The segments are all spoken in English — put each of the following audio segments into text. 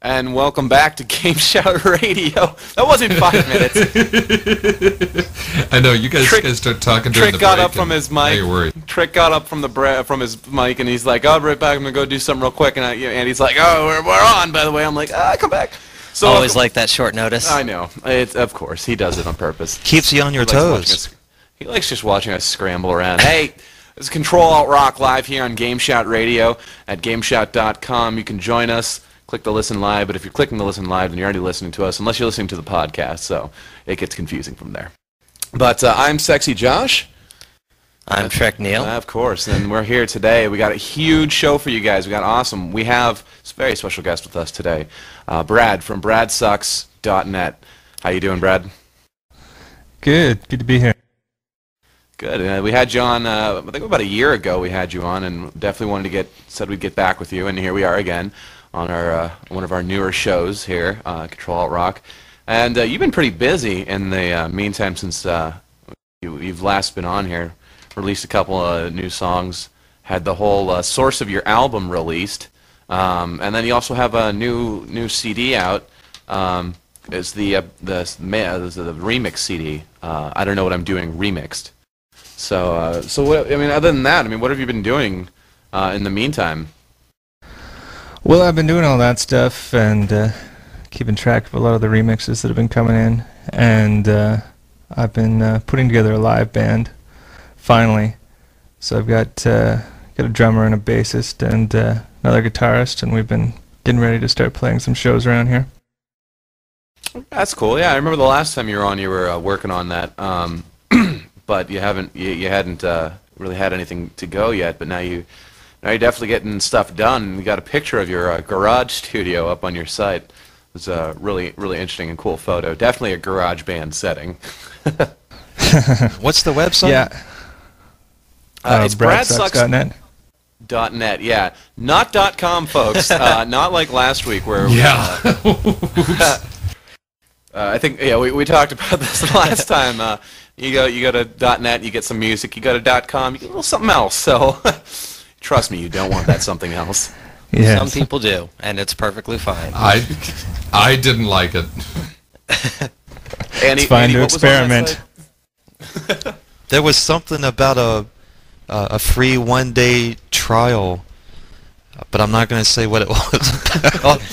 And welcome back to Gameshout Radio. That wasn't 5 minutes. I know you guys start talking during the break. Trick got up from his mic. Now you're worried. Trick got up from his mic, and he's like, "I'll be right back. I'm gonna go do something real quick." And he's like, "Oh, we're on." By the way, I'm like, "Come back." So always like that short notice. I know. Of course, he does it on purpose. Keeps you on your toes. He likes just watching us scramble around. Hey. This is CTRL-ALT-ROCK live here on Gameshout Radio at Gameshout.com. You can join us. Click the listen live, but if you're clicking the listen live, then you're already listening to us, unless you're listening to the podcast, so it gets confusing from there. But I'm SexyJosh. I'm TrickNeal. Of course, and we're here today. We got a huge show for you guys. We got awesome. We have a very special guest with us today, Brad from BradSucks.net. How you doing, Brad? Good. Good to be here. Good. We had you on, I think about a year ago we had you on, and definitely said we'd get back with you, and here we are again on our one of our newer shows here, CTRL-ALT-ROCK. And you've been pretty busy in the meantime since you've last been on here. Released a couple of new songs, had the whole source of your album released, and then you also have a new CD out. It's the remix CD. I don't know what I'm doing remixed. So what, I mean, other than that, I mean, what have you been doing in the meantime? Well, I've been doing all that stuff and keeping track of a lot of the remixes that have been coming in, and I've been putting together a live band, finally. So I've got a drummer and a bassist and another guitarist, and we've been getting ready to start playing some shows around here. That's cool. Yeah, I remember the last time you were on, you were working on that. But you hadn't really had anything to go yet. But now you're definitely getting stuff done. We got a picture of your garage studio up on your site. It's a really interesting and cool photo. Definitely a garage band setting. What's the website? Yeah, it's BradSucks.net. .net, yeah, not .com, folks. Not like last week where I think we talked about this last time. You go to .net, you get some music. You go to .com, you get a little something else. So trust me, you don't want that something else. Yes. Some people do, and it's perfectly fine. I didn't like it. It's fine to experiment. There was something about a free one-day trial, but I'm not going to say what it was.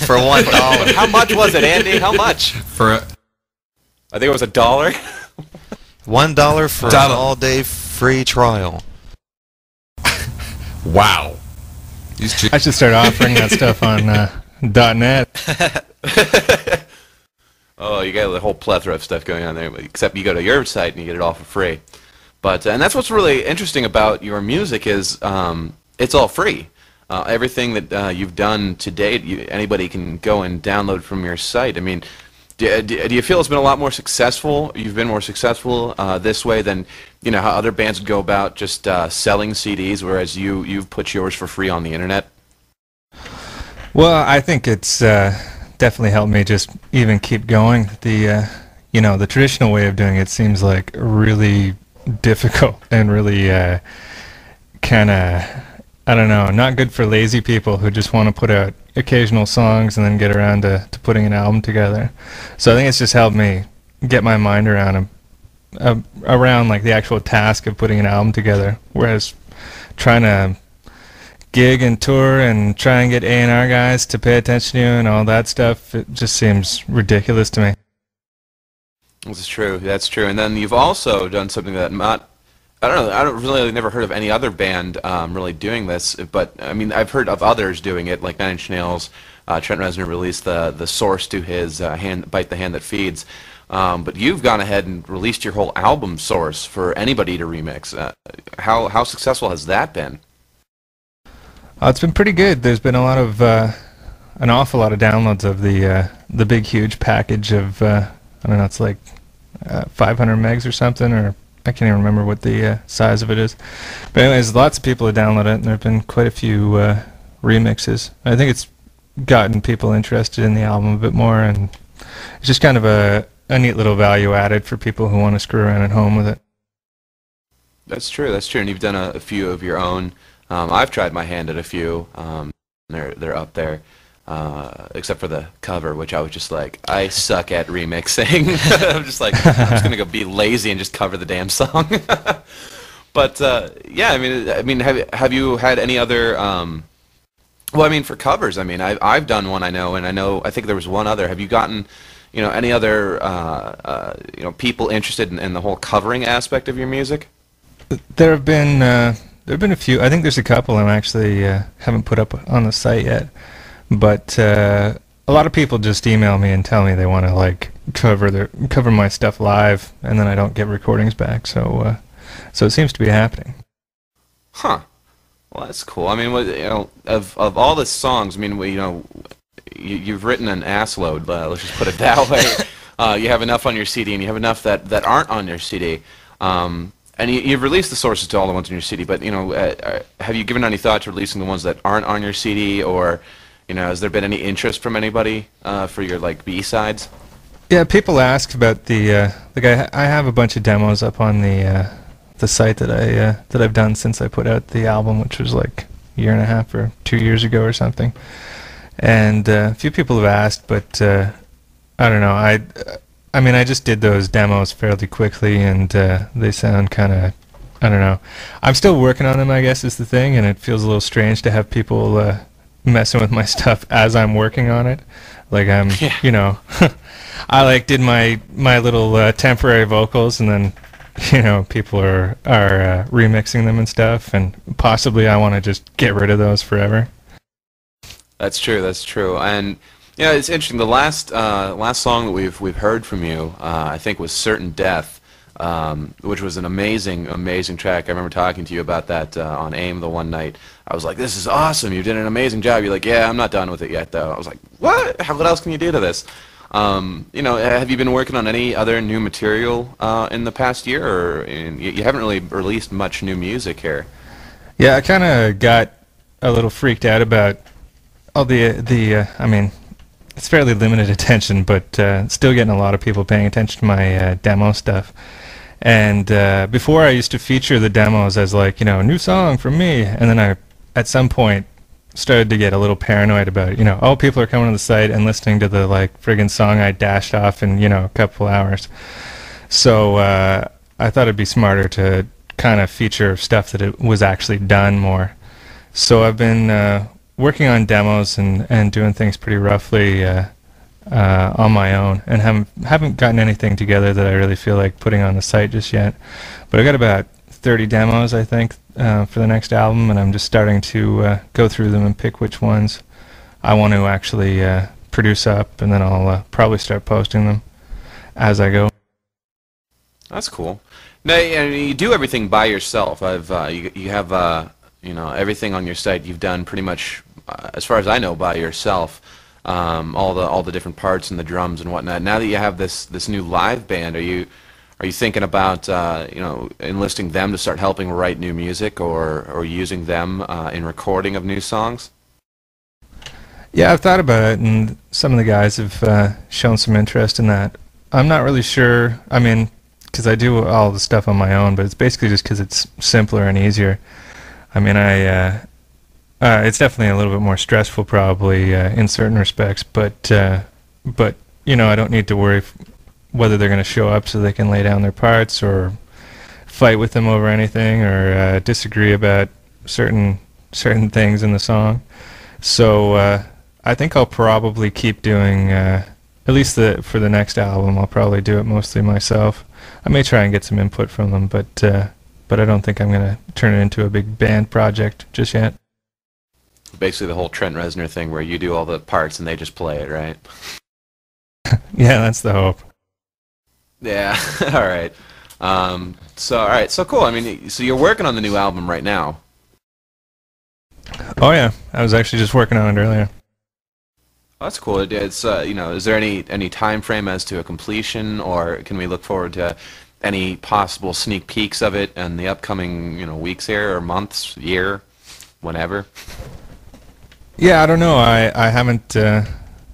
For $1. How much was it, Andy? How much? I think it was $1. $1 for an all-day free trial. Wow. I should start offering that stuff on .net. Oh, you got a whole plethora of stuff going on there, except you go to your site and you get it all for free. But and that's what's really interesting about your music is it's all free. Everything that you've done to date, anybody can go and download from your site. I mean, do you feel it's been a lot more successful? You've been more successful this way than how other bands would go about just selling CDs, whereas you've put yours for free on the internet. Well, I think it's definitely helped me just even keep going. The the traditional way of doing it seems like really difficult and really kind of, I don't know, not good for lazy people who just want to put out occasional songs and then get around to putting an album together. So I think it's just helped me get my mind around like the actual task of putting an album together, whereas trying to gig and tour and try and get A&R guys to pay attention to you and all that stuff, it just seems ridiculous to me. This is true. That's true. And then you've also done something that I don't really never heard of any other band really doing this, but I mean I've heard of others doing it, like Nine Inch Nails. Trent Reznor released the source to his Bite the Hand That Feeds, but you've gone ahead and released your whole album source for anybody to remix. How successful has that been? It's been pretty good. There's been a lot of an awful lot of downloads of the big huge package of I don't know, it's like 500 megs or something, or I can't even remember what the size of it is. But anyways, lots of people have downloaded it, and there have been quite a few remixes. I think it's gotten people interested in the album a bit more, and it's just kind of a neat little value added for people who want to screw around at home with it. That's true. That's true. And you've done a few of your own. I've tried my hand at a few. They're up there. except for the cover, which I was just like, I suck at remixing. I'm just like, I'm just gonna go be lazy and just cover the damn song. But yeah, I mean, have you had any other? Well, I mean, for covers, I mean, I've done one, I think there was one other. Have you gotten, any other, people interested in the whole covering aspect of your music? There have been a few. I think there's a couple I actually haven't put up on the site yet, but a lot of people just email me and tell me they want to like cover my stuff live, and then I don't get recordings back. So it seems to be happening. Huh. Well, that's cool. I mean, of all the songs, I mean, you've written an ass load. Let's just put it that way. You have enough on your CD, and you have enough that aren't on your CD. And you've released the sources to all the ones on your CD, but have you given any thought to releasing the ones that aren't on your CD, or has there been any interest from anybody for your like B-sides? Yeah, people ask about the I have a bunch of demos up on the site that I've done since I put out the album, which was like a year and a half or 2 years ago or something. And a few people have asked, but I don't know. I mean, I just did those demos fairly quickly, and they sound kind of, I don't know. I'm still working on them, I guess, is the thing, and it feels a little strange to have people messing with my stuff as I'm working on it. Like I'm, I like did my little temporary vocals, and then, people are remixing them and stuff, and possibly I want to just get rid of those forever. That's true, and. Yeah, it's interesting. The last song that we've heard from you, I think, was "Certain Death," which was an amazing track. I remember talking to you about that on AIM the one night. I was like, "This is awesome! You did an amazing job." You're like, "Yeah, I'm not done with it yet, though." I was like, "What? What else can you do to this?" Have you been working on any other new material in the past year, or you haven't really released much new music here? Yeah, I kind of got a little freaked out about all the. I mean. It's fairly limited attention, but still getting a lot of people paying attention to my demo stuff. And before I used to feature the demos as like, new song from me, and then I, at some point, started to get a little paranoid about, oh, people are coming to the site and listening to the like friggin' song I dashed off in, a couple hours. So I thought it'd be smarter to kind of feature stuff that it was actually done more. So I've been working on demos and doing things pretty roughly on my own, and haven't gotten anything together that I really feel like putting on the site just yet. But I got about 30 demos, I think, for the next album, and I'm just starting to go through them and pick which ones I want to actually produce up, and then I'll probably start posting them as I go. That's cool. Now, you do everything by yourself. You have everything on your site you've done pretty much, as far as I know, by yourself. All the different parts and the drums and whatnot. Now that you have this new live band, are you thinking about enlisting them to start helping write new music, or using them in recording of new songs? Yeah, I've thought about it, and some of the guys have shown some interest in that. I'm not really sure. I mean, because I do all the stuff on my own, but it's basically just because it's simpler and easier. I mean, it's definitely a little bit more stressful, probably in certain respects, but I don't need to worry whether they're going to show up so they can lay down their parts, or fight with them over anything, or disagree about certain things in the song. So I think I'll probably keep doing, at least for the next album, I'll probably do it mostly myself. I may try and get some input from them, but I don't think I'm going to turn it into a big band project just yet. Basically the whole Trent Reznor thing where you do all the parts and they just play it, right? Yeah, that's the hope. Yeah, all right. So cool. I mean, so you're working on the new album right now. Oh yeah, I was actually just working on it earlier. Oh, that's cool. It's is there any time frame as to a completion, or can we look forward to any possible sneak peeks of it in the upcoming weeks here, or months, year, whenever? Yeah, I don't know. I haven't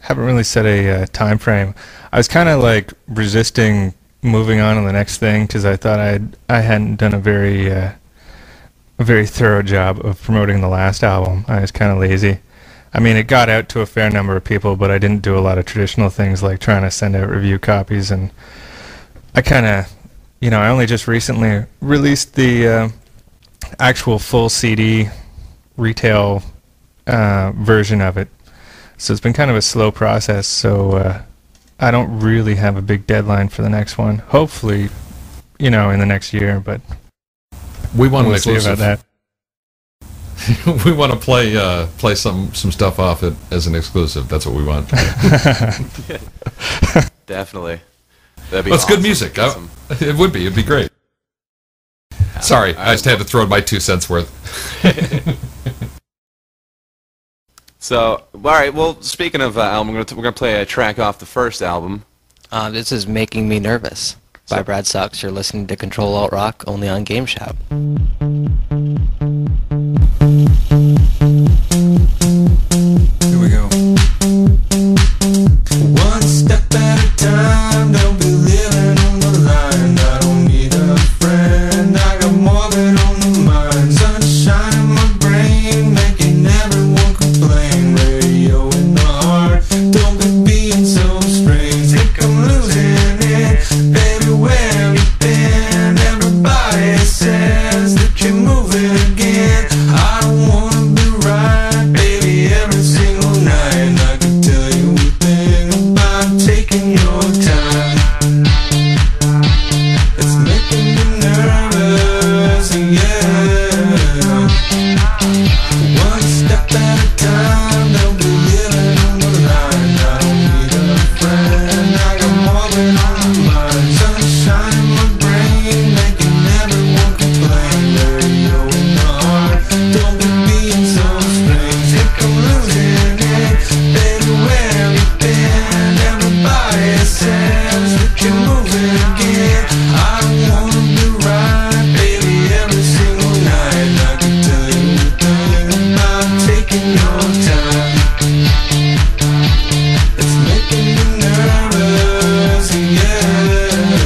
really set a time frame. I was kind of like resisting moving on to the next thing because I thought I hadn't done a very thorough job of promoting the last album. I was kind of lazy. I mean, it got out to a fair number of people, but I didn't do a lot of traditional things like trying to send out review copies, and I kind of, I only just recently released the actual full CD retail version of it, so it's been kind of a slow process, so I don't really have a big deadline for the next one. Hopefully, in the next year, but we want we'll an see about exclusive. that. We want to play some stuff off it as an exclusive. That's what we want. Definitely. That'd be That's awesome. good music. Awesome. It would be. It'd be great. Sorry, I just had to throw in my 2 cents worth. So, all right. Well, speaking of album, we're gonna play a track off the first album. This is Making Me Nervous by Brad Sucks. You're listening to CTRL-ALT-ROCK only on Gameshout. Here we go. One step at a time, don't be living on the line. I don't need a friend, I got more than on the mind. Sunshine in my brain, making everyone complain. Radio in the heart, don't be being so strange. Think I'm losing it, baby, where have you been? Everybody says that you're moving again. I don't wanna be right, baby, every single night. I could tell you a thing about taking your time. It's making me nervous, yeah. One step at a time, don't be living on the line. I don't need a friend, I got more than on my mind. Sunshine in my brain, making everyone complain. Radio in the heart, don't be being so strange. Think I'm losing it, baby, where have you been? Everybody says that you're moving again. I don't wanna be right, baby, every single night. I can tell you a thing about taking your time. It's making me nervous, yeah. Think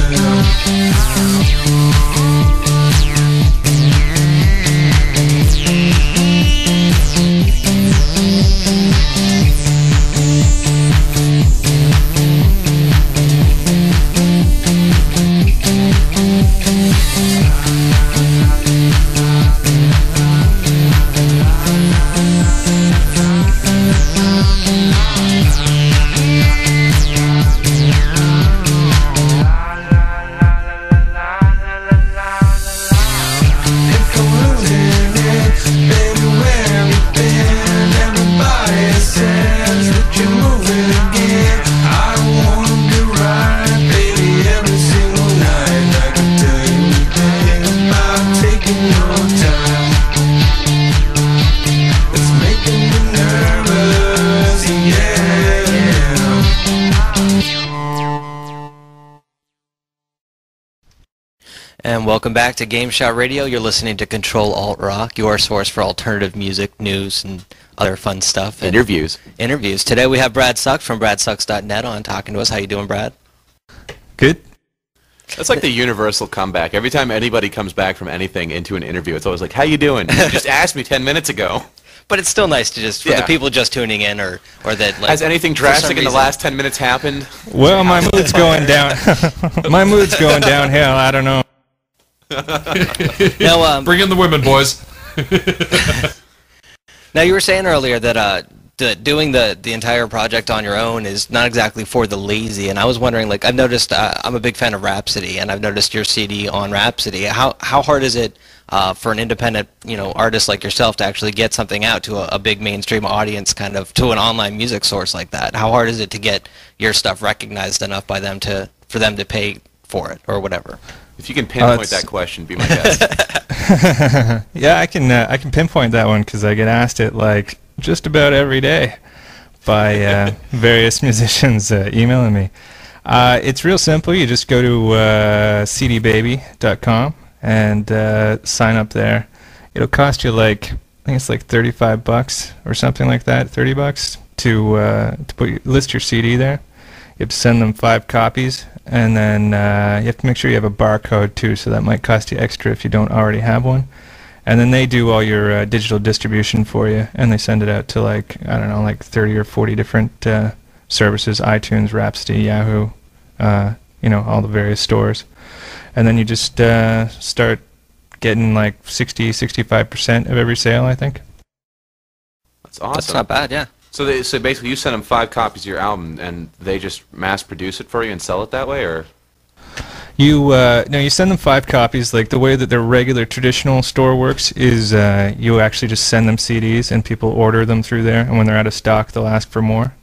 I'm losing it, baby, where have you been? Everybody says that you're moving again. I don't wanna be right, baby, every single night. I can tell you a thing about taking your time. It's making me nervous, yeah. And welcome back to Gameshout Radio. You're listening to CTRL-ALT-ROCK, your source for alternative music, news, and other fun stuff. And Interviews. Today we have Brad Sucks from bradsucks.net on talking to us. How you doing, Brad? Good. That's like the universal comeback. Every time anybody comes back from anything into an interview, it's always like, "How you doing? You just asked me 10 minutes ago." But it's still nice to just, for the people just tuning in or that, like... Has anything for some drastic in the reason- last 10 minutes happened? Well, my mood's going down. My mood's going downhill. I don't know. Now, Bring in the women, boys. now you were saying earlier that doing the entire project on your own is not exactly for the lazy, and I was wondering, like, I've noticed I'm a big fan of Rhapsody, and I've noticed your CD on Rhapsody. How hard is it for an independent artist like yourself to actually get something out to a big mainstream audience, kind of to an online music source like that? How hard is it to get your stuff recognized enough by them for them to pay for it or whatever? If you can pinpoint that question, be my guest. Yeah, I can pinpoint that one because I get asked it like just about every day by various musicians emailing me. It's real simple. You just go to cdbaby.com and sign up there. It'll cost you like, I think it's like $35 or something like that, $30 to list your CD there. You have to send them 5 copies, and then you have to make sure you have a barcode too, so that might cost you extra if you don't already have one. and then they do all your digital distribution for you, and they send it out to like, I don't know, like 30 or 40 different services: iTunes, Rhapsody, Yahoo, all the various stores. And then you just start getting like 65% of every sale, I think. That's awesome. That's not bad, yeah. So basically you send them 5 copies of your album, and they just mass produce it for you and sell it that way, or? You you send them 5 copies. Like the way that their regular traditional store works is you actually just send them CDs, and people order them through there, and when they're out of stock, they'll ask for more.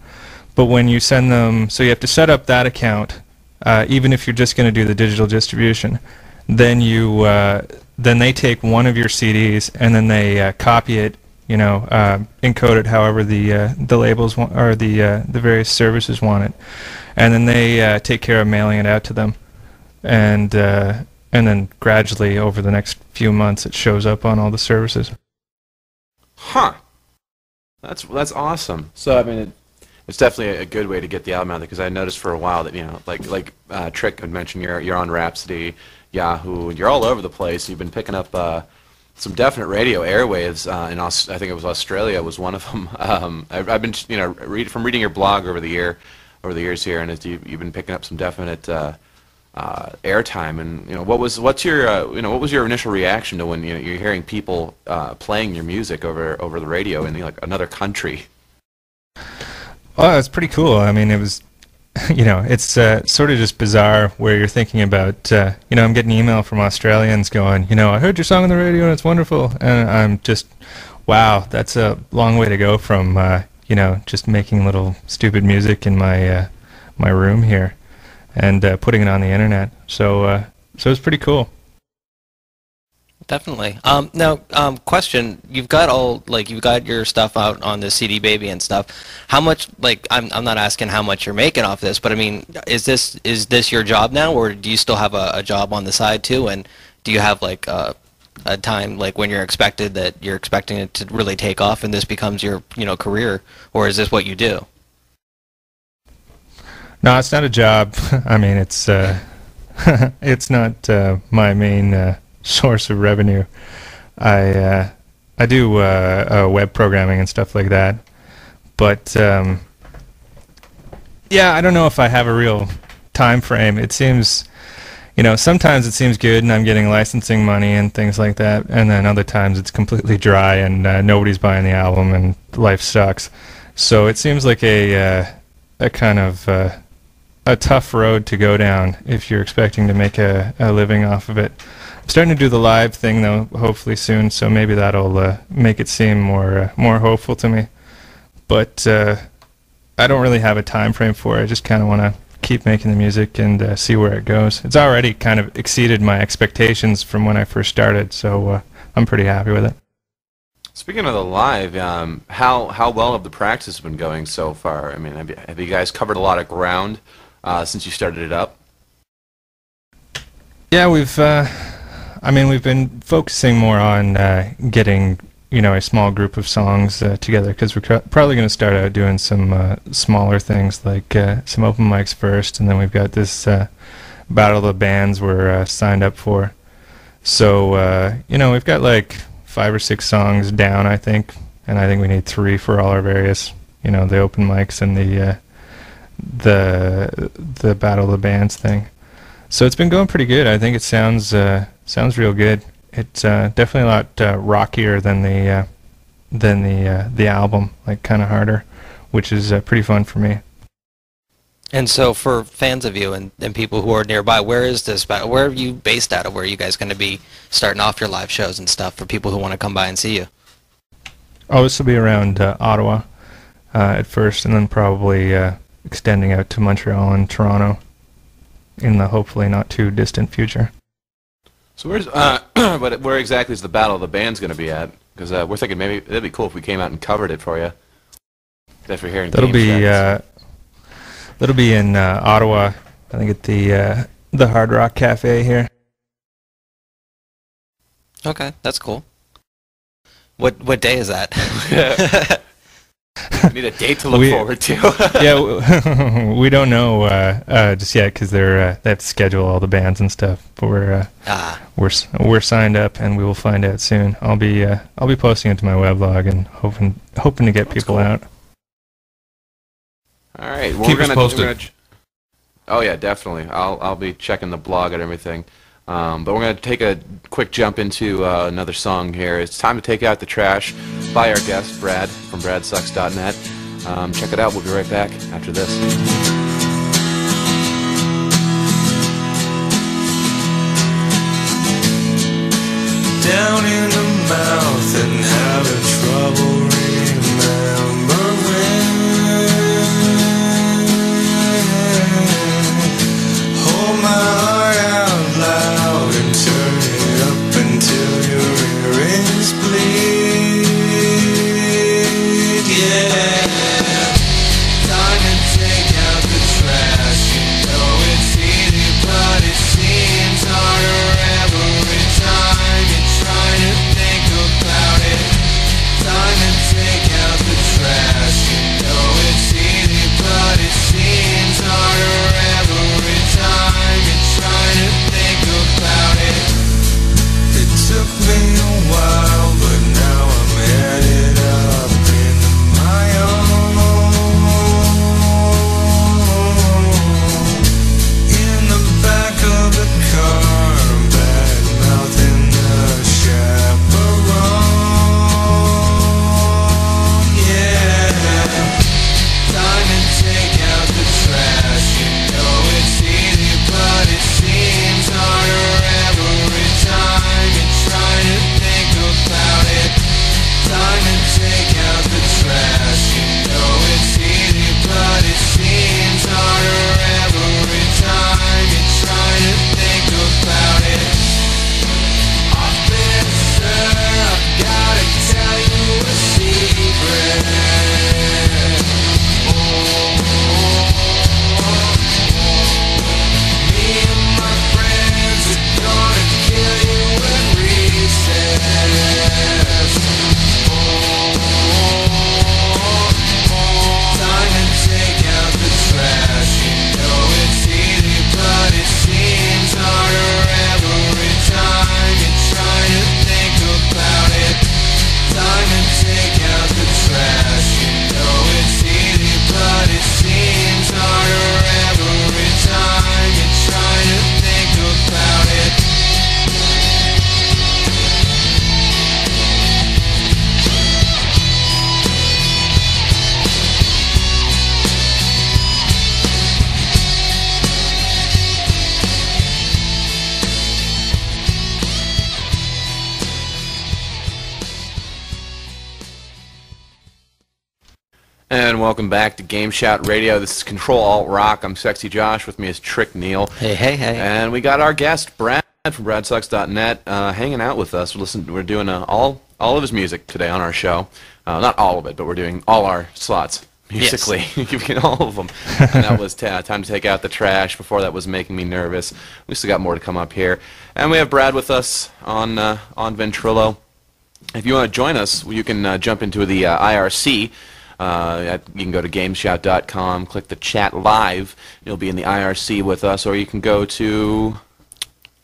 But when you send them, so you have to set up that account, even if you're just going to do the digital distribution. Then then they take one of your CDs, and then they copy it, encode it however the labels want, or the various services want it, and then they take care of mailing it out to them, and then gradually over the next few months it shows up on all the services. Huh. That's awesome. So I mean, it's definitely a good way to get the album out there, because I noticed for a while that like Trick had mentioned, you're on Rhapsody, Yahoo, and you're all over the place. You've been picking up some definite radio airwaves in I think it was Australia was one of them. I've been from reading your blog over the years here, and you've been picking up some definite airtime. And what was your initial reaction to when you're hearing people playing your music over the radio in like another country? Oh, it's pretty cool. I mean, it was, it's sort of just bizarre where you're thinking about, I'm getting email from Australians going, I heard your song on the radio and it's wonderful. And I'm just, wow, that's a long way to go from, just making little stupid music in my my room here and putting it on the internet. So it's pretty cool. Definitely. Now, question: you've got your stuff out on the CD Baby and stuff. How much? Like, I'm not asking how much you're making off this, but I mean, is this your job now, or do you still have a job on the side too? And do you have like a time like when you're expecting it to really take off and this becomes your career, or is this what you do? No, it's not a job. I mean, it's it's not my main source of revenue. I do web programming and stuff like that, but yeah, I don't know if I have a real time frame. It seems, sometimes it seems good and I'm getting licensing money and things like that, and then other times it's completely dry and nobody's buying the album and life sucks. So it seems like a kind of a tough road to go down if you're expecting to make a living off of it. I'm starting to do the live thing though, hopefully soon, so maybe that'll make it seem more hopeful to me. But I don't really have a time frame for it. I just kind of want to keep making the music and see where it goes. It's already kind of exceeded my expectations from when I first started, so I'm pretty happy with it. Speaking of the live, how well have the practices been going so far? I mean, have you guys covered a lot of ground since you started it up? Yeah, we've been focusing more on getting, a small group of songs together, because we're probably going to start out doing some smaller things, like some open mics first, and then we've got this Battle of the Bands we're signed up for. So, we've got like 5 or 6 songs down, I think, and I think we need 3 for all our various, the open mics and the Battle of the Bands thing. So it's been going pretty good. I think it sounds real good. It's definitely a lot rockier than the album, like kind of harder, which is pretty fun for me. And so for fans of you and people who are nearby, where are you based out of? Where are you guys going to be starting off your live shows and stuff for people who want to come by and see you? Oh, this will be around Ottawa at first, and then probably extending out to Montreal and Toronto in the hopefully not too distant future. So where exactly is the Battle of the Bands going to be at? Because we're thinking maybe it'd be cool if we came out and covered it for you. If you're hearing that'll be in Ottawa. I think at the Hard Rock Cafe here. Okay, that's cool. What day is that? We need a date to look forward to. Yeah, we don't know just yet because they have to schedule all the bands and stuff. But we're signed up, and we will find out soon. I'll be posting it to my weblog and hoping to get people out. All right, well, Keep us posted. Oh yeah, definitely. I'll be checking the blog and everything. But we're going to take a quick jump into another song here. It's Time to Take Out the Trash by our guest, Brad, from bradsucks.net. Check it out. We'll be right back after this. Down in the mouth and having trouble remembering. Hold my heart out loud and turn it up until your earrings bleed. Yeah. Time to take out the trash. You know it's easy, but it seems harder every time you try to think about it. Time to take out the trash. You know it's easy, but it seems harder every time you try to think about it. It took me a while, but now I'm headed up into my own. In the back of the car, bad mouthing the chaperone. Yeah, time to take out the trash. You know it's easy, but it seems harder every time you try to think about it. Time to take out the trash. You know it's easy, but it seems harder every time you try to think about it. Officer, I've gotta tell you a secret. Me and my friends are gonna kill you at recess. Time to take out the trash. You know it's easy, but it seems harder every time you try to think about it. Time to take out the trash. You know it's easy, but it seems harder every time you try to think about it. And welcome back to Gameshout Radio. This is CTRL-ALT-ROCK. I'm SexyJosh. With me is TrickNeal. Hey. And we got our guest, Brad, from bradsucks.net, hanging out with us. We're doing all of his music today on our show. Not all of it, but we're doing all our slots musically. Yes. All of them. And that was Time to Take Out the Trash. Before that was Making Me Nervous. We still got more to come up here. And we have Brad with us on Ventrilo. If you want to join us, you can jump into the IRC. You can go to Gameshout.com, click the chat live. You'll be in the IRC with us, or you can go to.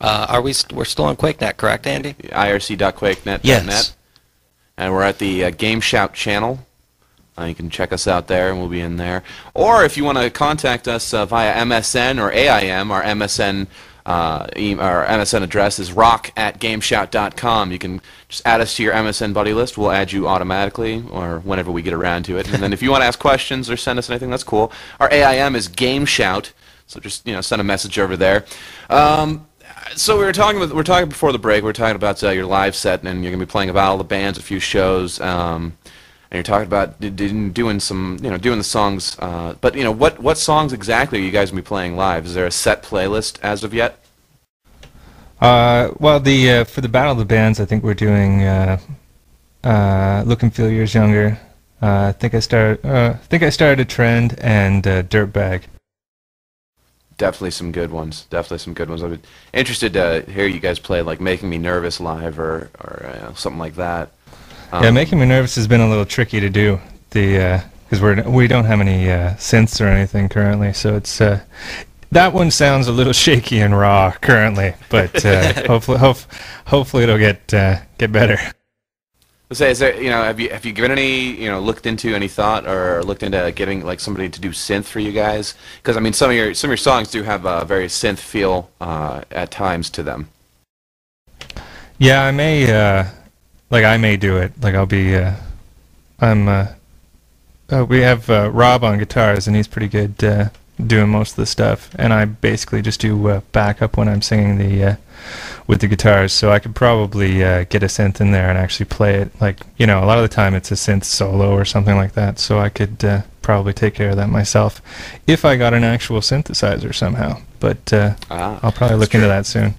We're still on QuakeNet, correct, Andy? IRC.QuakeNet.net. Yes. And we're at the Gameshout channel. You can check us out there, and we'll be in there. Or if you want to contact us via MSN or AIM, our MSN address is rock@gameshout.com. You can just add us to your MSN buddy list. We'll add you automatically or whenever we get around to it. And then if you want to ask questions or send us anything, that's cool. Our AIM is Gameshout, so just send a message over there. So we're talking before the break. We're talking about your live set, and you're going to be playing about all the bands, a few shows. And you're talking about doing some, doing the songs. But what songs exactly are you guys going to be playing live? Is there a set playlist as of yet? Well, for the Battle of the Bands, I think we're doing Look and Feel Years Younger. I think I started a trend and Dirtbag. Definitely some good ones. Definitely some good ones. I'd be interested to hear you guys play like Making Me Nervous live or something like that. Yeah, Making Me Nervous has been a little tricky to do. The because we don't have any synths or anything currently, so it's that one sounds a little shaky and raw currently, but hopefully it'll get better. Say, is there, have you given any, looked into any thought or looked into getting like somebody to do synth for you guys? Because I mean, some of your songs do have a very synth feel at times to them. Yeah, I may do it. Like I'll be, we have Rob on guitars, and he's pretty good doing most of the stuff, and I basically just do backup when I'm singing with the guitars, so I could probably get a synth in there and actually play it. Like, a lot of the time it's a synth solo or something like that, so I could probably take care of that myself if I got an actual synthesizer somehow, but I'll probably look into that soon.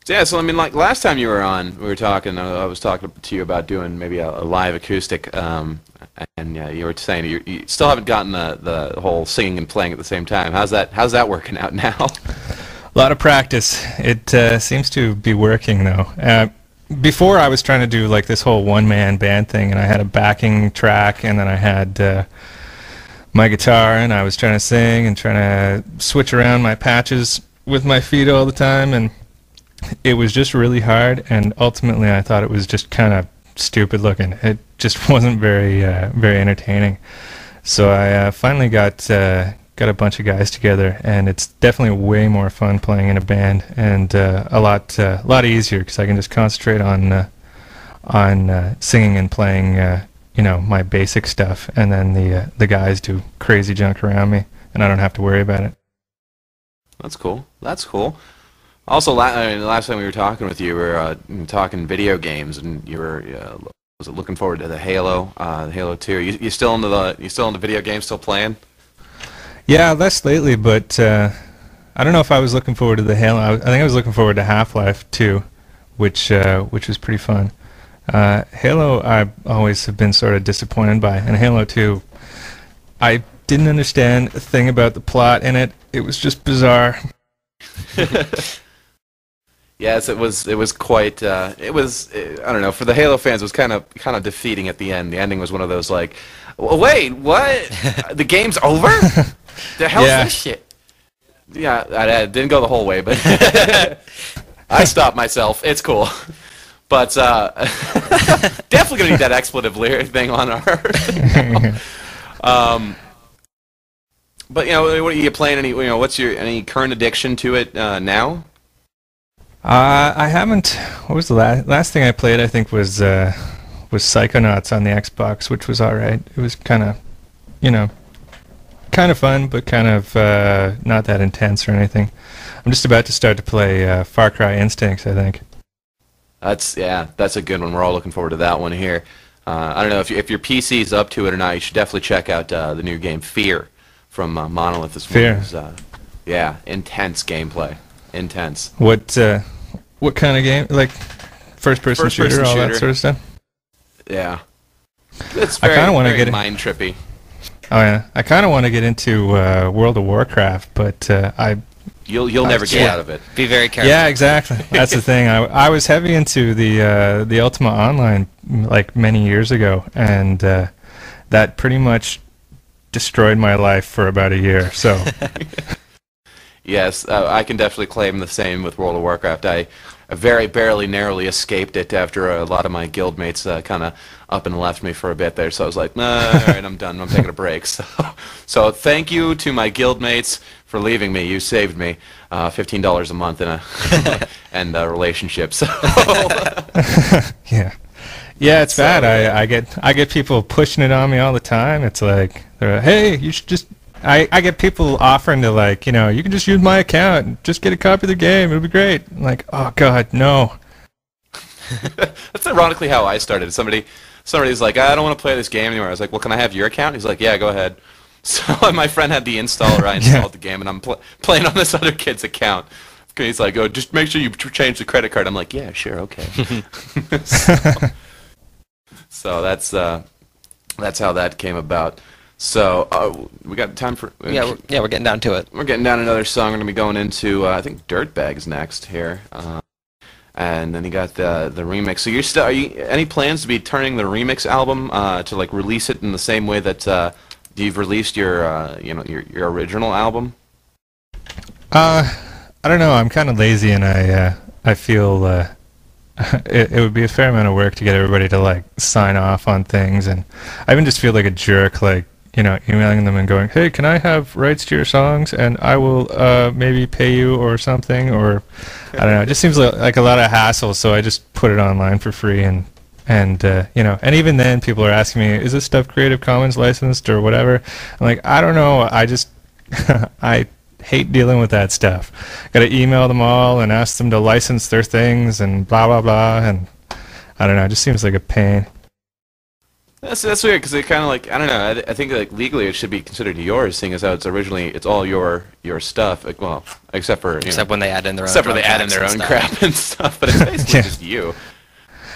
Yeah, so I mean, like last time you were on, we were talking. I was talking to you about doing maybe a live acoustic, and you were saying you still haven't gotten the whole singing and playing at the same time. How's that working out now? A lot of practice. It seems to be working though. Before I was trying to do like this whole one-man band thing, and I had a backing track, and then I had my guitar, and I was trying to sing and trying to switch around my patches with my feet all the time, and it was just really hard, and ultimately I thought it was just kind of stupid looking. It just wasn't very entertaining. So I finally got a bunch of guys together, and it's definitely way more fun playing in a band, and a lot easier because I can just concentrate on singing and playing my basic stuff, and then the guys do crazy junk around me, and I don't have to worry about it. That's cool. That's cool. Also, last time we were talking with you, we were talking video games, and you were was it looking forward to the Halo 2? You still into video games? Still playing? Yeah, less lately, but I don't know if I was looking forward to the Halo. I think I was looking forward to Half-Life 2, which was pretty fun. Halo, I always have been sort of disappointed by, and Halo 2, I didn't understand a thing about the plot in it. It was just bizarre. Yes, it was quite. I don't know. For the Halo fans, it was kind of defeating at the end. The ending was one of those like, wait, what? The game's over? The hell's this shit? Yeah, I didn't go the whole way, but I stopped myself. It's cool, but definitely gonna need that expletive lyric thing on our. But what are you playing? What's your any current addiction to it now? I haven't. What was the last thing I played? I think was Psychonauts on the Xbox, which was all right. It was kind of fun, but kind of not that intense or anything. I'm just about to start to play Far Cry Instincts, I think. That's a good one. We're all looking forward to that one here. I don't know if your PC's up to it or not. You should definitely check out the new game Fear from Monolith this morning. Fear. Intense gameplay. Intense. What kind of game? Like first-person shooter, all that sort of stuff? Yeah. It's very mind trippy. Oh yeah, I kind of want to get into World of Warcraft, but you'll never get out of it. Be very careful. Yeah, exactly. That's the thing. I was heavy into the Ultima Online like many years ago, and that pretty much destroyed my life for about a year. So. Yes, I can definitely claim the same with World of Warcraft. I very barely, narrowly escaped it after a lot of my guildmates kind of up and left me for a bit there. So I was like, nah, all right, I'm done. I'm taking a break. So thank you to my guildmates for leaving me. You saved me $15 a month in and a relationship. So yeah, it's bad. I get people pushing it on me all the time. It's like, hey, you should just. I get people offering to like, you can just use my account and just get a copy of the game. It'll be great. I'm like, oh God, no. That's ironically how I started. Somebody's like, I don't want to play this game anymore. I was like, well, can I have your account? He's like, yeah, go ahead. So my friend had the installer. I installed the game, and I'm playing on this other kid's account. He's like, oh, just make sure you change the credit card. I'm like, yeah, sure, okay. So that's how that came about. So we got time for we're getting down to it. We're getting down another song. We're gonna be going into I think Dirtbags next here. and then you got the remix. So you're still, are you any plans to be turning the remix album to like release it in the same way that you've released your you know your original album? I don't know. I'm kind of lazy, and I feel it would be a fair amount of work to get everybody to like sign off on things, and I even just feel like a jerk, like, you know, emailing them and going, hey, can I have rights to your songs, and I will maybe pay you or something, or I don't know. It just seems like a lot of hassle, so I just put it online for free, and you know, and even then people are asking me, is this stuff Creative Commons licensed or whatever? I'm like, I don't know. I just I hate dealing with that stuff. Got to email them all and ask them to license their things and blah blah blah, and I don't know. It just seems like a pain. That's weird, because it kind of like, I don't know, I think like legally it should be considered yours, seeing as how it's all your stuff. Like, well, except for when they add in their own except for they add in their own crap and stuff, but it's basically just you.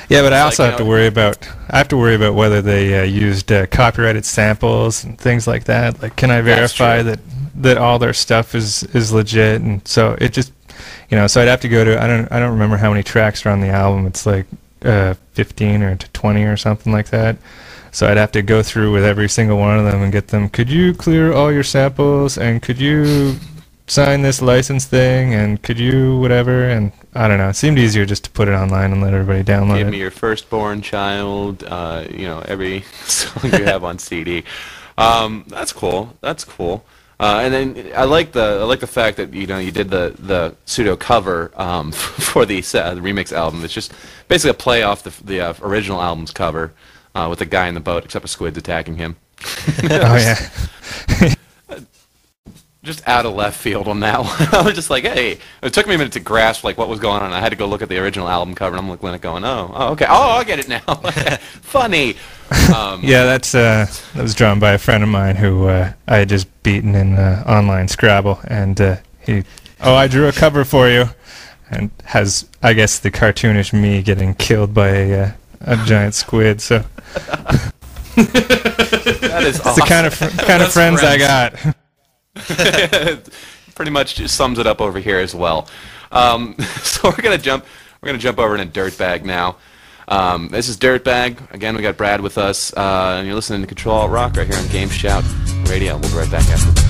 Yeah, but I also have to worry about whether they used copyrighted samples and things like that. Like, can I verify that all their stuff is legit? And so it just, you know, so I'd have to go to, I don't remember how many tracks are on the album. It's like 15 or to 20 or something like that. So I'd have to go through with every single one of them and get them, could you clear all your samples, and could you sign this license thing, and could you whatever, and I don't know. It seemed easier just to put it online and let everybody download it. Give me your firstborn child, you know, every song you have on CD. That's cool. That's cool. And then I like the fact that, you know, you did the pseudo cover for the remix album. It's just basically a play off the original album's cover with the guy in the boat, except a squid's attacking him. Oh yeah. Just out of left field on that one. I was just like, hey, it took me a minute to grasp like what was going on. I had to go look at the original album cover, and I'm looking at it going, oh, okay, oh, I get it now. Funny. Yeah, that was drawn by a friend of mine who I had just beaten in online Scrabble, and I drew a cover for you, and has, I guess, the cartoonish me getting killed by a giant squid. So that is awesome. It's the kind of friends I got. Pretty much just sums it up over here as well. So we're gonna jump over into Dirtbag now. This is Dirtbag. Again, we got Brad with us, and you're listening to CTRL-ALT-ROCK right here on Gameshout Radio. We'll be right back after this.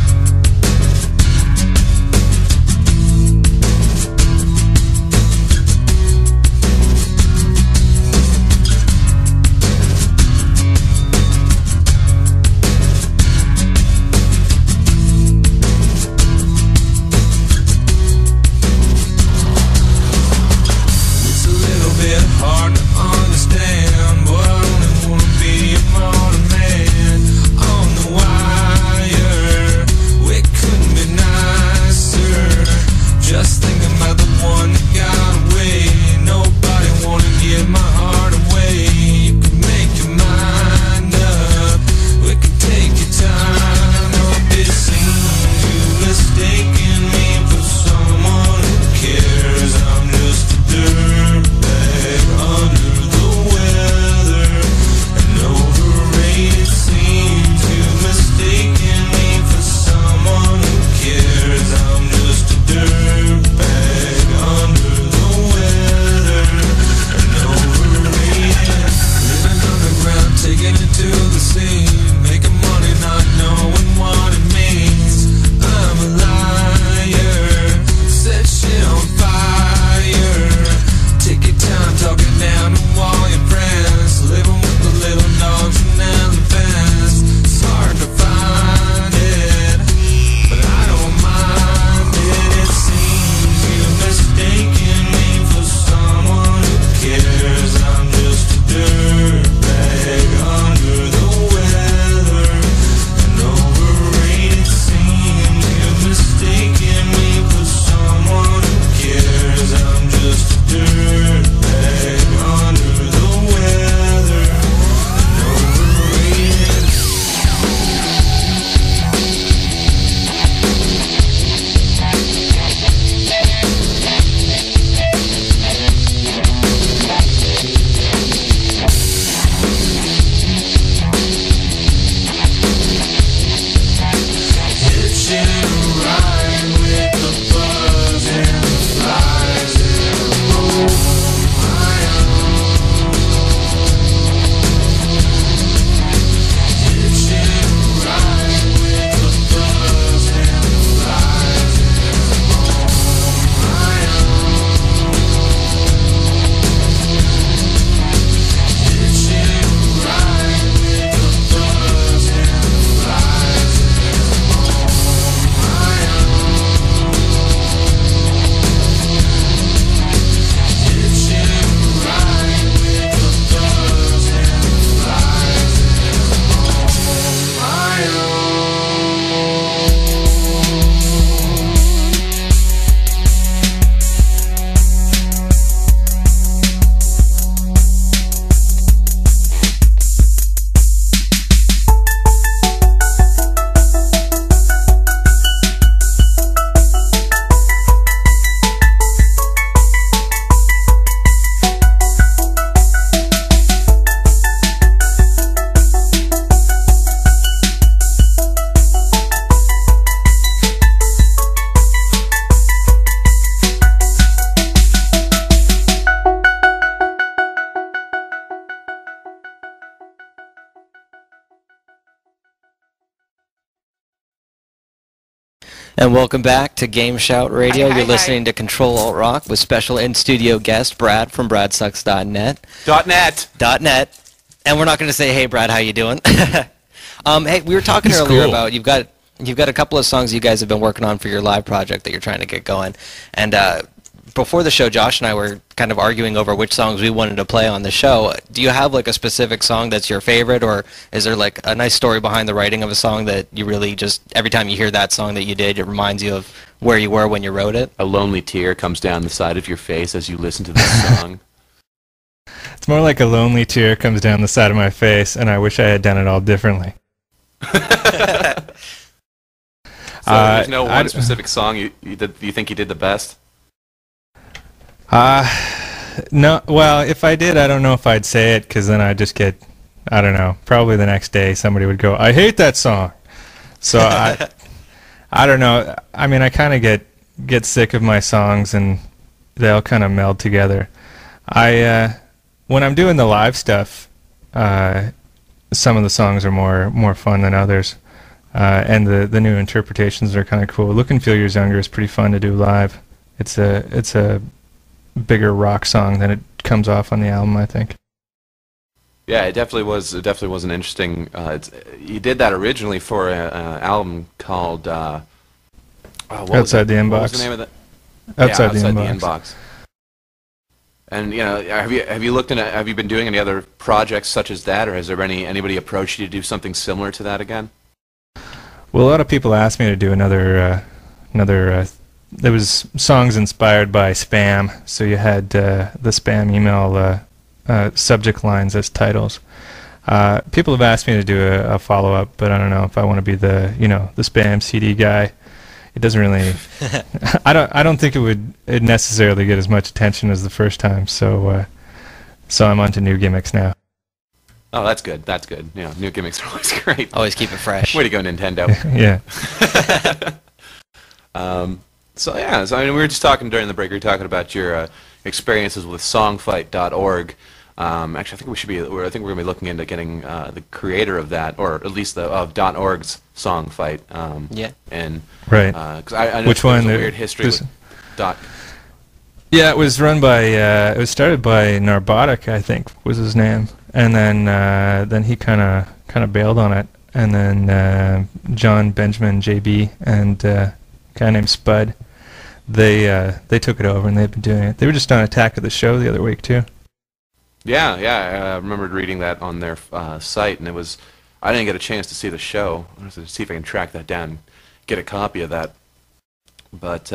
And welcome back to Gameshout Radio. You're listening to Control-Alt-ROCK with special in-studio guest Brad from BradSucks.net. .net. And we're not going to say, hey, Brad, how you doing? Hey, we were talking earlier about you've got a couple of songs you guys have been working on for your live project that you're trying to get going. And before the show, Josh and I were kind of arguing over which songs we wanted to play on the show. Do you have like a specific song that's your favorite, or is there like a nice story behind the writing of a song that you really just, every time you hear that song that you did, it reminds you of where you were when you wrote it? A lonely tear comes down the side of your face as you listen to this song. It's more like a lonely tear comes down the side of my face, and I wish I had done it all differently. So there's no one specific song you think you did the best? No. Well, if I did, I don't know if I'd say it, because then I'd just get, I don't know, probably the next day somebody would go, I hate that song. So I don't know. I mean, I kind of get sick of my songs, and they all kind of meld together. When I'm doing the live stuff, some of the songs are more fun than others, and the new interpretations are kind of cool. Look and Feel Yours Younger is pretty fun to do live. It's a bigger rock song than it comes off on the album, I think. Yeah, it definitely was. It definitely was an interesting. You did that originally for an album called Outside the Inbox. What was the name of that? Outside the Inbox. Inbox. And you know, have you looked into? Have you been doing any other projects such as that, or has there anybody approached you to do something similar to that again? Well, a lot of people asked me to do another. There was songs inspired by spam, so you had the spam email subject lines as titles. People have asked me to do a follow-up, but I don't know if I want to be the spam CD guy. It doesn't really. I don't think it'd necessarily get as much attention as the first time. So I'm onto new gimmicks now. Oh, that's good. That's good. You know, new gimmicks are always great. Always keep it fresh. Way to go, Nintendo. Yeah. So I mean, we were just talking during the break. We were talking about your experiences with Songfight.org. Actually, I think we're going to be looking into getting the creator of that, or at least of .org's Songfight. Yeah. And right. Because I know Which one? There's a weird history with .. Yeah, it was run by. It was started by Narbotic, I think, was his name, and then he kind of bailed on it, and then John Benjamin, JB, and a guy named Spud. They took it over, and they've been doing it. They were just on Attack of the Show the other week too. Yeah, I remembered reading that on their site, and it was. I didn't get a chance to see the show. I'm going to see if I can track that down, get a copy of that. But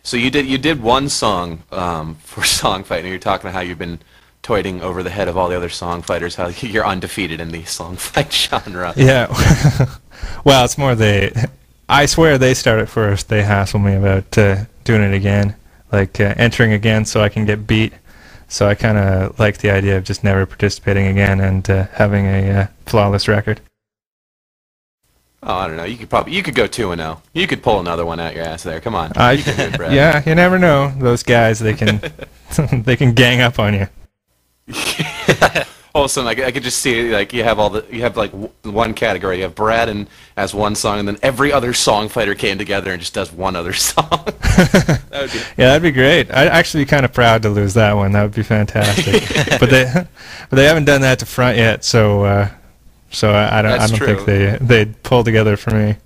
so you did one song for Songfight, and you're talking about how you've been toiting over the head of all the other songfighters, how you're undefeated in the songfight genre. Yeah. Well, it's more I swear they started first. They hassle me about doing it again, like entering again so I can get beat. So I kind of like the idea of just never participating again and having a flawless record. Oh, I don't know. You could go 2-0. You could pull another one out your ass there. Come on. You can do it, Brad. Yeah, you never know. Those guys, they can they can gang up on you. All of a sudden, I could just see like you have like one category. You have Brad and as one song, and then every other song fighter came together and just does one other song. That would be. Yeah, that'd be great. I'd actually be kind of proud to lose that one. That would be fantastic. but they haven't done that to Front yet, so I don't think they'd pull together for me.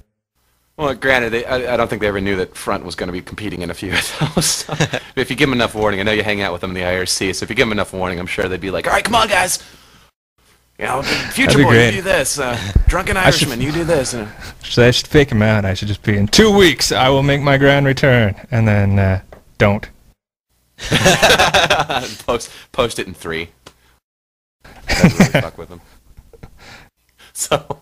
Well, granted, I don't think they ever knew that Front was going to be competing in a few of those. So, if you give them enough warning, I know you hang out with them in the IRC, so if you give them enough warning, I'm sure they'd be like, all right, come on, guys. You know, Future Boy, you do this. Drunken Irishman, you do this. So I should fake him out. I should just be, in 2 weeks, I will make my grand return. And then, don't. Post it in 3. That's really fuck with them. So...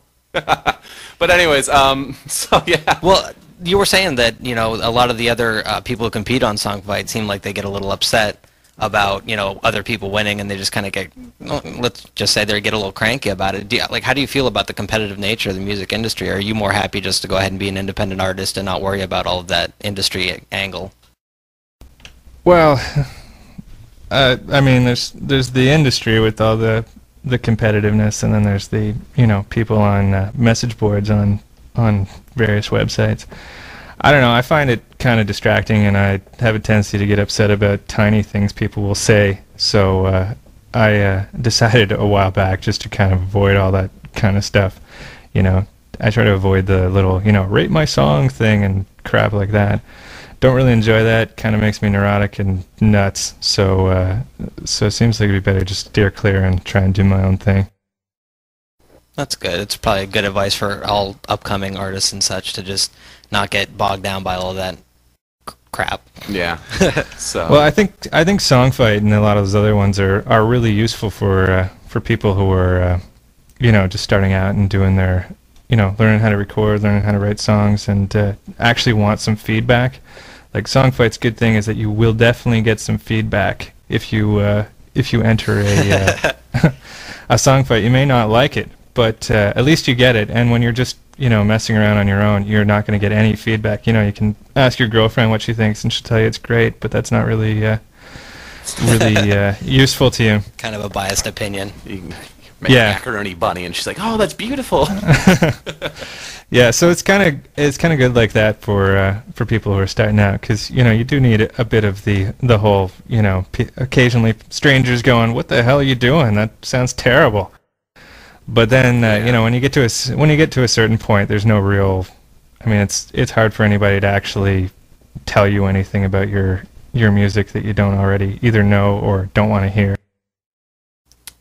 But anyways, so yeah. Well, you were saying that, you know, a lot of the other people who compete on Songfight seem like they get a little upset about, you know, other people winning, and they just kind of get, let's just say they get a little cranky about it. How do you feel about the competitive nature of the music industry? Are you more happy just to go ahead and be an independent artist and not worry about all of that industry angle? Well, I mean, there's the industry with all the competitiveness, and then there's the people on message boards on various websites. I don't know. I find it kind of distracting, and I have a tendency to get upset about tiny things people will say. So I decided a while back just to kind of avoid all that kind of stuff. You know, I try to avoid the little, rate my song thing and crap like that. Don't really enjoy that. Kind of makes me neurotic and nuts. So it seems like it'd be better to just steer clear and try and do my own thing. That's good. It's probably good advice for all upcoming artists and such to just not get bogged down by all of that crap. Yeah. So. Well, I think Songfight and a lot of those other ones are really useful for people who are just starting out and doing their learning how to record, learning how to write songs, and actually want some feedback. Like Songfight's good thing is that you will definitely get some feedback if you enter a a Songfight. You may not like it, but at least you get it. And when you're just messing around on your own, you're not going to get any feedback. You can ask your girlfriend what she thinks, and she'll tell you it's great, but that's not really useful to you. Kind of a biased opinion. You can make a macaroni bunny, and she's like, "Oh, that's beautiful." Yeah, so it's kind of good like that for people who are starting out, because you do need a bit of the whole occasionally strangers going, "What the hell are you doing? That sounds terrible." But then when you get to a certain point, there's no real. I mean, it's hard for anybody to actually tell you anything about your music that you don't already either know or don't want to hear.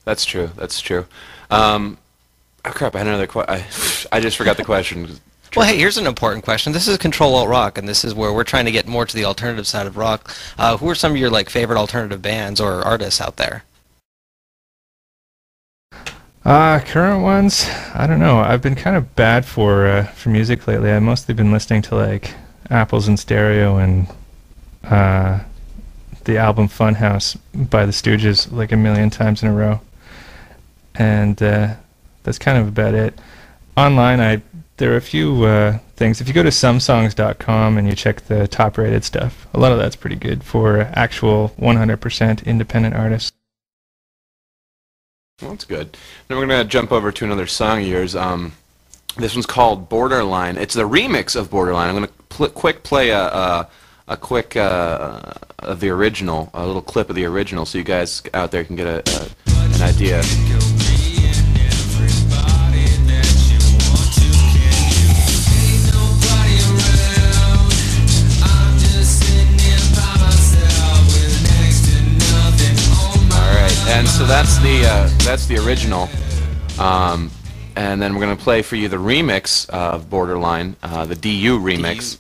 That's true. That's true. Oh crap! I had another question. I just forgot the question. Well, hey, here's an important question. This is CTRL-ALT-ROCK, and this is where we're trying to get more to the alternative side of rock. Who are some of your favorite alternative bands or artists out there? Current ones, I don't know. I've been kind of bad for music lately. I've mostly been listening to Apples in Stereo and the album Funhouse by the Stooges a million times in a row, and that's kind of about it. Online, there are a few things. If you go to somesongs.com and you check the top-rated stuff, a lot of that's pretty good for actual 100% independent artists. Well, that's good. Then we're going to jump over to another song of yours. This one's called Borderline. It's the remix of Borderline. I'm going to quick play a quick of the original, a little clip of the original, so you guys out there can get an idea. And so that's the original, and then we're gonna play for you the remix of Borderline, the DU remix.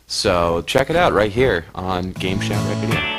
So check it out right here on Gameshout Radio.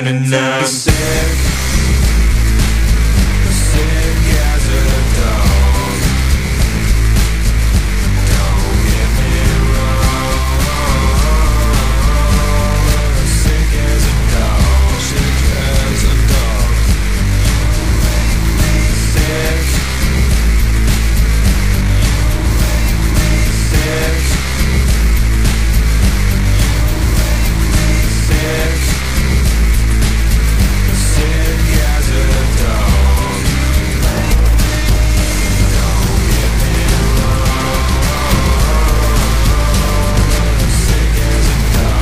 and I'm sick. Sick as a dog. Don't get me wrong. Sick as a dog. Sick as a dog. Sick. Sick. Sick. Sick as a dog. Don't get me wrong. Sick as a dog.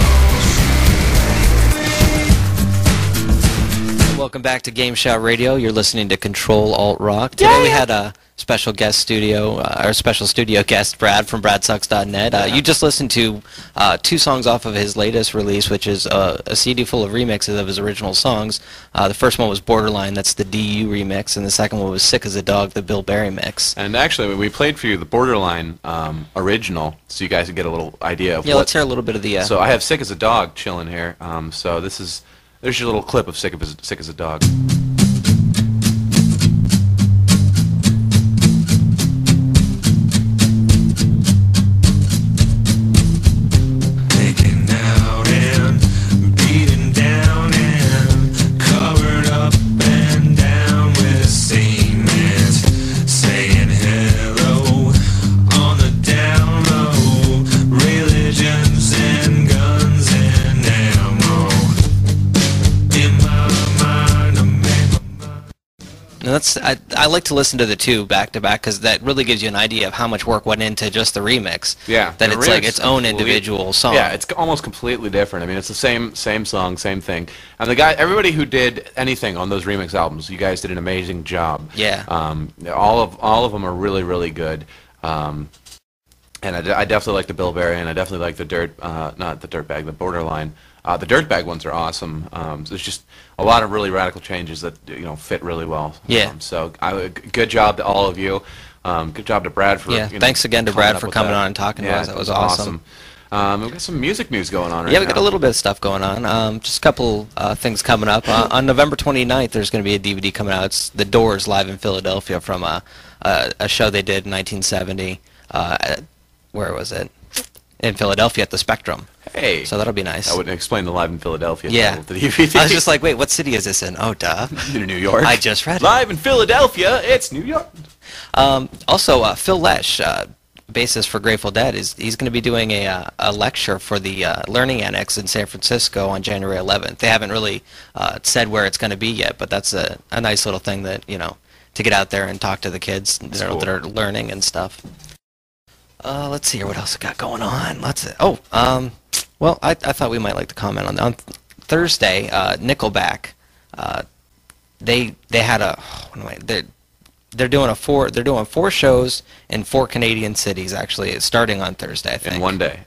Welcome back to Gameshout Radio. You're listening to Control-Alt-ROCK. Today we had a special guest studio, our special studio guest, Brad from BradSucks.net. You just listened to 2 songs off of his latest release, which is a CD full of remixes of his original songs. The first one was Borderline, that's the DU remix, and the second one was Sick as a Dog, the Bill Berry mix. And actually, we played for you the Borderline original, so you guys can get a little idea of Yeah, what... let's hear a little bit of the... So I have Sick as a Dog chilling here. So there's your little clip of Sick as a Dog. Taken out and beaten down and covered up and down with cement, saying hello on the down low, religions and guns and ammo. In my mind, I make my mind. And I like to listen to the 2 back to back because that really gives you an idea of how much work went into just the remix. Yeah, That the it's like remix its own complete- individual song. Yeah, it's almost completely different. I mean, it's the same song, same thing. And everybody who did anything on those remix albums, you guys did an amazing job. Yeah. All of them are really, really good. And I definitely like the Bill Berry, and I definitely like the not the Dirtbag, the Borderline. The Dirtbag ones are awesome. There's just a lot of really radical changes that fit really well. Yeah. So good job to all of you. Good job to Brad for Thanks again to coming Brad up for with coming that. on and talking to Yeah, us. That was it awesome. We've got some music news going on right Yeah, now. we got a little bit of stuff going on. Just a couple things coming up. On November 29th, there's going to be a DVD coming out. It's The Doors live in Philadelphia from a show they did in 1970. Where was it? In Philadelphia at the Spectrum. Hey. So that'll be nice. I wouldn't explain the Live in Philadelphia Yeah. title of the DVD. I was just like, wait, what city is this in? Oh, duh. New York. I just read it. Live in Philadelphia, it's New York. Also, Phil Lesh, bassist for Grateful Dead, he's going to be doing a lecture for the Learning Annex in San Francisco on January 11th. They haven't really said where it's going to be yet, but that's a nice little thing that, to get out there and talk to the kids cool. that are learning and stuff. Let's see here, what else we got going on? Well, I thought we might like to comment on that. On Thursday, Nickelback, they had they're doing 4 shows in 4 Canadian cities actually, starting on Thursday, I think. In one day.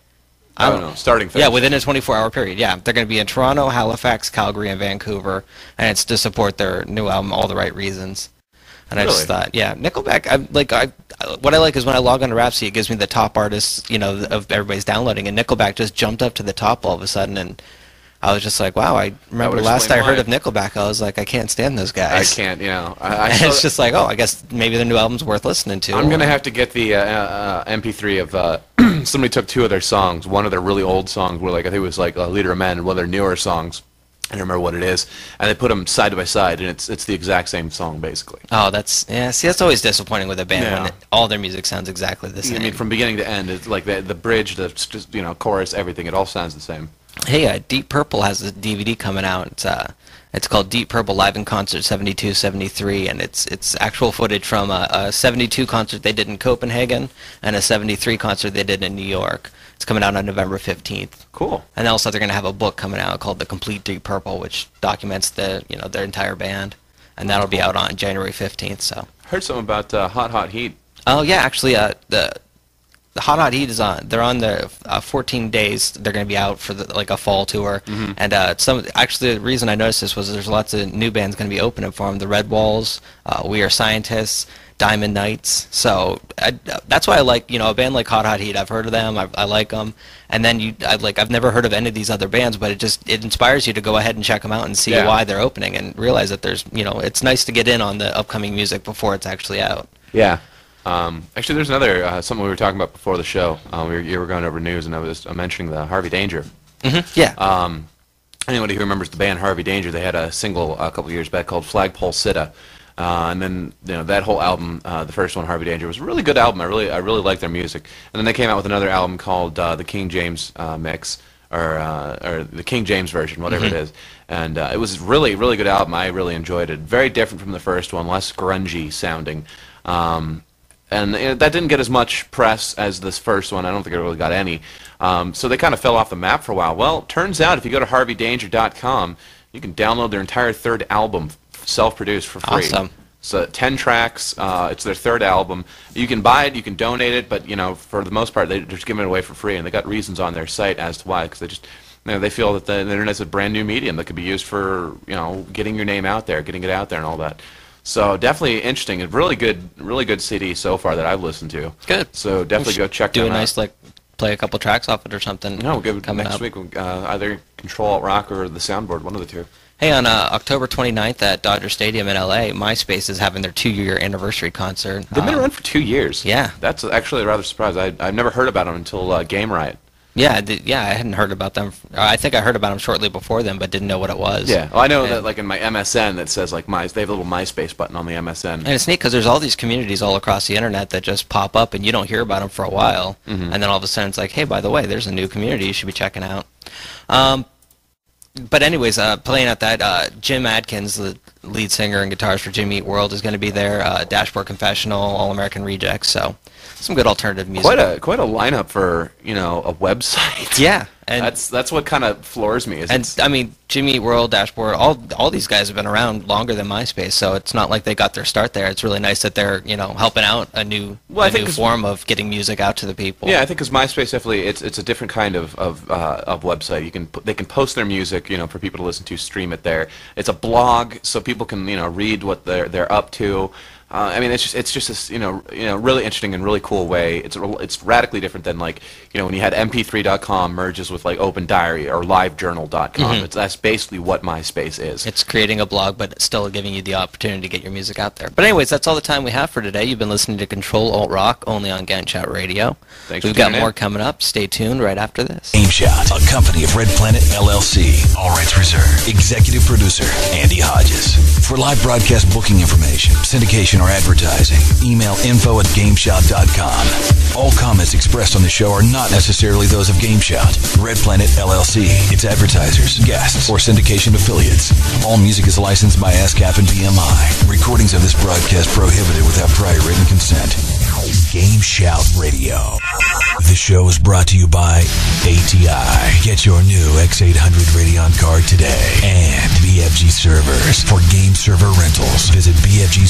I don't know. Starting Thursday. Yeah, within a 24-hour period. Yeah, they're going to be in Toronto, Halifax, Calgary, and Vancouver, and it's to support their new album, All the Right Reasons. And I just thought, yeah, Nickelback. What I like is when I log on to Rhapsody, it gives me the top artists, of everybody's downloading, and Nickelback just jumped up to the top all of a sudden, and I was just like, wow. I remember would last I explain heard why. of Nickelback, I was like, I can't stand those I guys. can't, And it's just like, oh, I guess maybe their new album's worth listening to. I'm going to have to get the MP3 of, somebody took 2 of their songs. One of their really old songs were I think it was Leader of Men, and one of their newer songs. I don't remember what it is, and they put them side by side, and it's the exact same song basically. Oh, see, that's always disappointing with a band Yeah. when all their music sounds exactly the same. I mean, from beginning to end, it's like the bridge, the just chorus, everything. It all sounds the same. Hey, Deep Purple has a DVD coming out. It's called Deep Purple Live in Concert 72-73, and it's actual footage from a 72 concert they did in Copenhagen and a 73 concert they did in New York. It's coming out on November 15th. Cool. And also they're going to have a book coming out called The Complete Deep Purple, which documents their entire band, and that'll be out on January 15th. So. Heard something about Hot Heat. Oh yeah, actually, the Hot Heat is on. They're on the 14 days. They're going to be out for like a fall tour. And actually the reason I noticed this was there's lots of new bands going to be opening for them. The Red Walls, We Are Scientists, Diamond Knights. So that's why I like, a band like Hot Heat. I've heard of them. I like them. And then I've never heard of any of these other bands, but it inspires you to go ahead and check them out and see why they're opening and realize that there's, it's nice to get in on the upcoming music before it's actually out. Yeah. Actually, there's another something we were talking about before the show. You were going over news, and I was mentioning the Harvey Danger. Yeah. Anybody who remembers the band Harvey Danger, they had a single a couple years back called Flagpole Sitta. And then that whole album, the first one, Harvey Danger, was a really good album. I really liked their music. And then they came out with another album called the King James mix, or the King James version, whatever it is. And it was really good album. I really enjoyed it. Very different from the first one, less grungy sounding. And that didn't get as much press as this first one. I don't think it really got any. So they kind of fell off the map for a while. Well, turns out if you go to HarveyDanger.com, you can download their entire third album, self-produced, for free. Awesome. So 10 tracks. It's their third album. You can buy it, you can donate it, but for the most part, they're just giving it away for free. And they got reasons on their site as to why, because they just they feel that the internet's a brand new medium that could be used for getting your name out there, getting it out there, and all that. So definitely interesting. And really good CD so far that I've listened to. Good. So definitely go check them out. Do a nice play a couple tracks off it or something. No, we'll give it coming next up. week. Either CTRL-ALT-ROCK or the soundboard, one of the two. Hey, on October 29th at Dodger Stadium in LA, MySpace is having their 2-year anniversary concert. They've been around for 2 years. Yeah. That's actually rather surprised. I've never heard about them until Game Riot. Yeah, I hadn't heard about them. I think I heard about them shortly before then, but didn't know what it was. Yeah, well, I know that in my MSN that says they have a little MySpace button on the MSN. And it's neat because there's all these communities all across the internet that just pop up and you don't hear about them for a while, and then all of a sudden it's like, hey, by the way, there's a new community you should be checking out. But anyways, playing at that, Jim Adkins, the lead singer and guitarist for Jimmy Eat World, is going to be there. Dashboard Confessional, All American Rejects, so some good alternative music. Quite a lineup for a website. Yeah, and that's what kind of floors me. I mean, Jimmy Eat World, Dashboard, all these guys have been around longer than MySpace, so it's not like they got their start there. It's really nice that they're helping out a new form of getting music out to the people. Yeah, I think because MySpace definitely it's a different kind of website. They can post their music for people to listen to, stream it there. It's a blog, so people can read what they're up to. I mean, it's just this really interesting and really cool way. It's radically different than when you had MP3.com merges with Open Diary or LiveJournal.com. That's basically what MySpace is. It's creating a blog, but still giving you the opportunity to get your music out there. But anyways, that's all the time we have for today. You've been listening to CTRL-ALT-ROCK only on Gameshout Radio. Thanks. We've got more coming up. Stay tuned right after this. Gameshout, a company of Red Planet LLC. All rights reserved. Executive producer Andy Hodges. For live broadcast booking information, syndication, or advertising, email info@gameshout.com. All comments expressed on the show are not necessarily those of Gameshout, Red Planet LLC, its advertisers, guests, or syndication affiliates. All music is licensed by ASCAP and BMI. Recordings of this broadcast prohibited without prior written consent. Gameshout Radio. The show is brought to you by ATI. Get your new X800 Radeon card today. And BFG Servers. For game server rentals, visit BFG